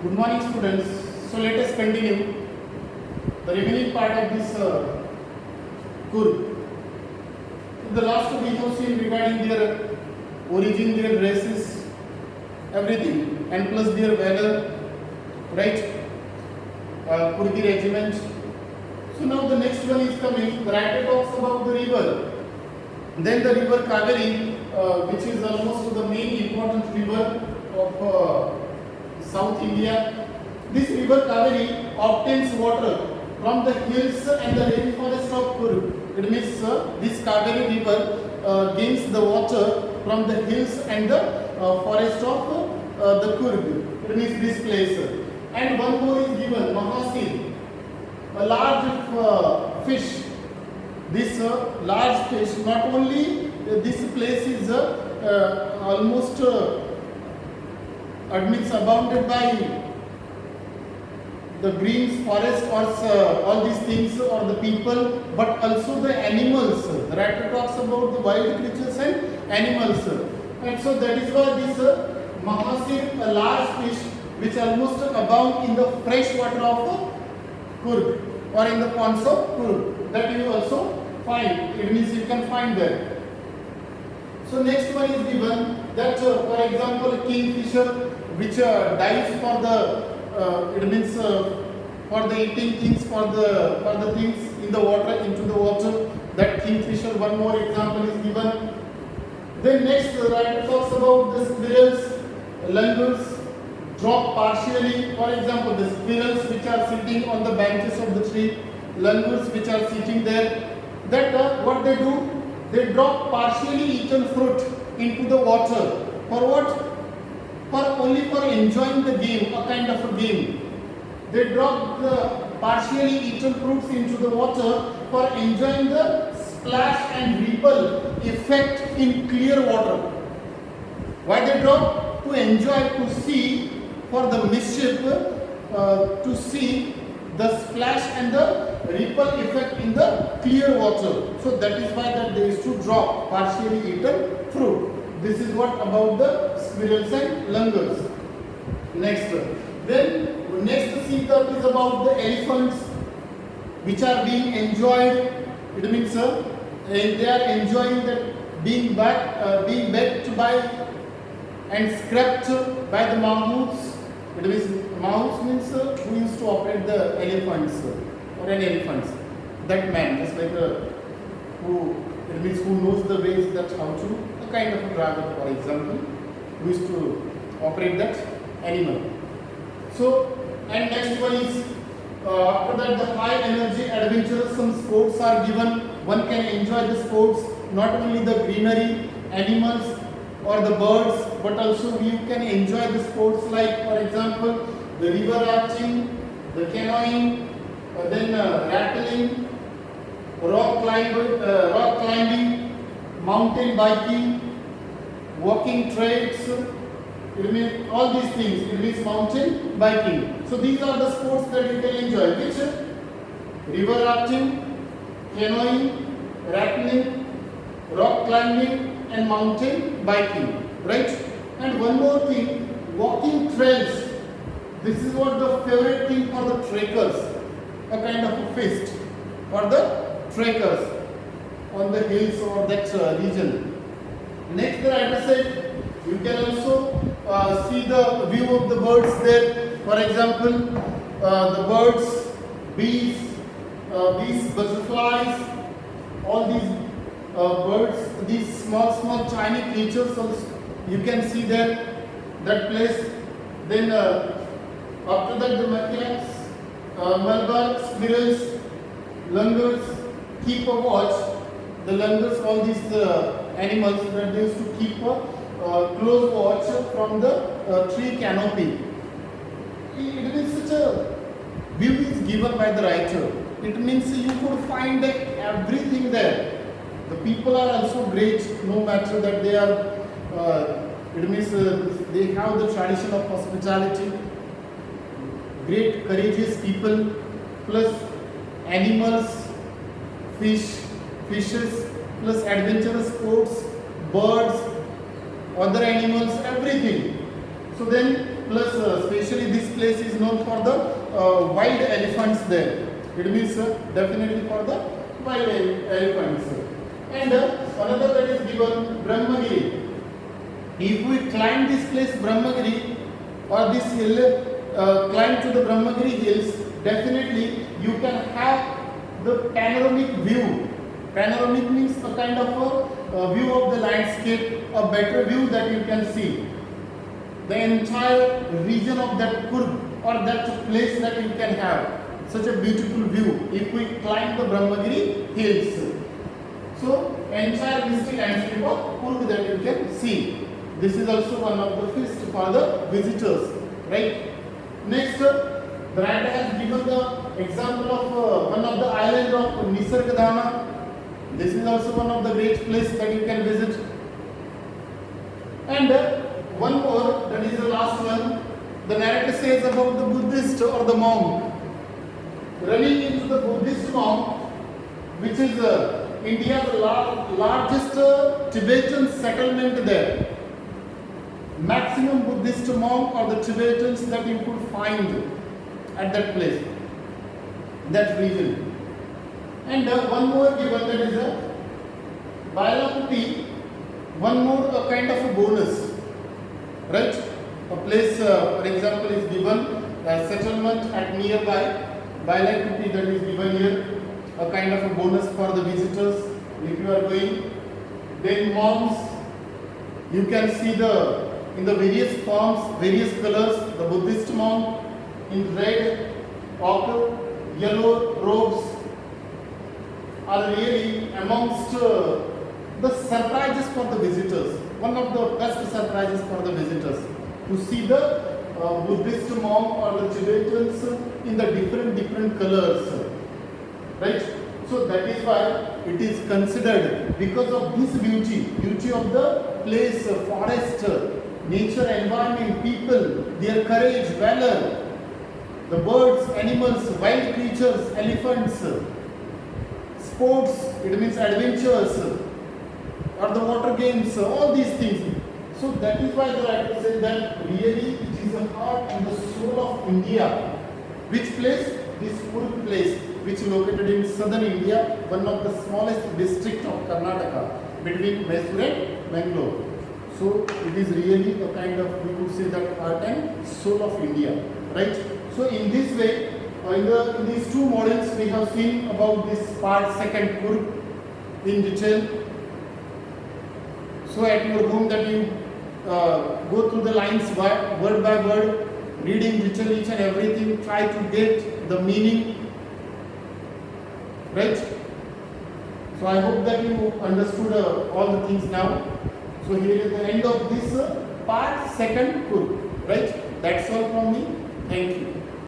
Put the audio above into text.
Good morning, students. So let us continue the remaining part of this Kurg. In the last we have seen regarding their origin, their races, everything, and plus their valor, right? Kurgi regiment. So now the next one is coming. The writer talks about the river. Then the river Kaveri, which is almost the main important river of South India. This river Kaveri obtains water from the hills and the rainforest of Kurg. It means this Kaveri river gains the water from the hills and the forest of the Kurg. It means this place. And one more is given, Mahasir, a large fish. This large fish, not only this place is almost admits abounded by the green forest or all these things or the people, but also the animals. The writer talks about the wild creatures and animals. And so that is why this Mahasir, a large fish which almost abound in the fresh water of Kurg or in the ponds of Kurg. That you also find. It means you can find there. So next one is given that for example kingfisher which dives for the it means for the eating things for the things in the water into the water, that kingfisher. One more example is given. Then next the writer talks about the squirrels, langurs drop partially. For example the squirrels which are sitting on the branches of the tree, langurs which are sitting there, that what they do, they drop partially eaten fruit into the water. For what? For only for enjoying the game, a kind of a game. They drop the partially eaten fruits into the water for enjoying the splash and ripple effect in clear water. Why they drop? To enjoy, to see, for the mischief, to see the splash and the ripple effect in the clear water. So that is why that they used to drop partially eaten fruit. This is what about the squirrels and langurs. Next. Then next see that is about the elephants which are being enjoyed. It means they are enjoying that being backed by and scrapped by the mammoths. It means mammoths means who used to operate the elephants or an elephants. That man, just like who it means who knows the ways that how to, a kind of a driver for example, who used to operate that animal. So and next one is after that the high energy adventurous some sports are given. One can enjoy the sports, not only the greenery, animals or the birds, but also you can enjoy the sports like for example the river rafting, the canoeing, then rappelling, rock climbing, mountain biking, walking trails. It means all these things. It means mountain biking. So these are the sports that you can enjoy. Which river rafting, canoeing, rappelling, rock climbing, and mountain biking. Right? And one more thing, walking trails. This is what the favorite thing for the trekkers. A kind of a feast for the trekkers on the hills or that region. Next the writer said you can also see the view of the birds there. For example, the birds, bees, butterflies, all these birds, these small tiny creatures also you can see there, that place. Then after that the macaques, Malabar, squirrels, langurs keep a watch. The langurs, all these animals that they used to keep a close watch from the tree canopy. It is such a view is given by the writer. It means you could find everything there. The people are also great, no matter that they are. It means they have the tradition of hospitality. Great, courageous people, plus animals, fishes, plus adventurous sports, birds, other animals, everything. So then plus especially this place is known for the wild elephants there. It means definitely for the wild elephants. And another that is given Brahmagiri. If we climb this place Brahmagiri or this hill, climb to the Brahmagiri hills, definitely you can have the panoramic view. Panoramic means a kind of a view of the landscape, a better view that you can see. The entire region of that Kurg or that place that you can have such a beautiful view if we climb the Brahmagiri hills. So entire misty landscape of Kurg that you can see. This is also one of the feast for the visitors, right? Next, the writer has given the example of one of the island of Nisargdhama. This is also one of the great places that you can visit. And one more, that is the last one. The narrator says about the Buddhist or the monk running into the Buddhist monk, which is India's largest Tibetan settlement there. Maximum Buddhist monk or the Tibetans that you could find at that place, that region. And one more given, that is a Bailakuti, one more kind of a bonus, right? A place, for example, is given a settlement at nearby Bailakuti that is given here, a kind of a bonus for the visitors if you are going. Then monks, you can see in the various forms, various colors, the Buddhist monk in red, ochre, yellow robes are really amongst the surprises for the visitors. One of the best surprises for the visitors to see the Buddhist monk or the Tibetans in the different colors, right? So that is why it is considered, because of this beauty of the place, forest, nature, environment, people, their courage, valor, the birds, animals, wild creatures, elephants, sports, it means adventures, or the water games, all these things. So that is why the writer says that really it is the heart and the soul of India. Which place? This Kurg place, which is located in southern India, one of the smallest district of Karnataka, between Mysore and Bangalore. So it is really a kind of, we could say that heart and soul of India, right? So in this way, in these two models, we have seen about this part second Kurg in detail. So at your home that you go through the lines word by word, read in detail each and everything, try to get the meaning, right? So I hope that you understood all the things now. So here is the end of this part second Kurg, right? That's all from me. Thank you.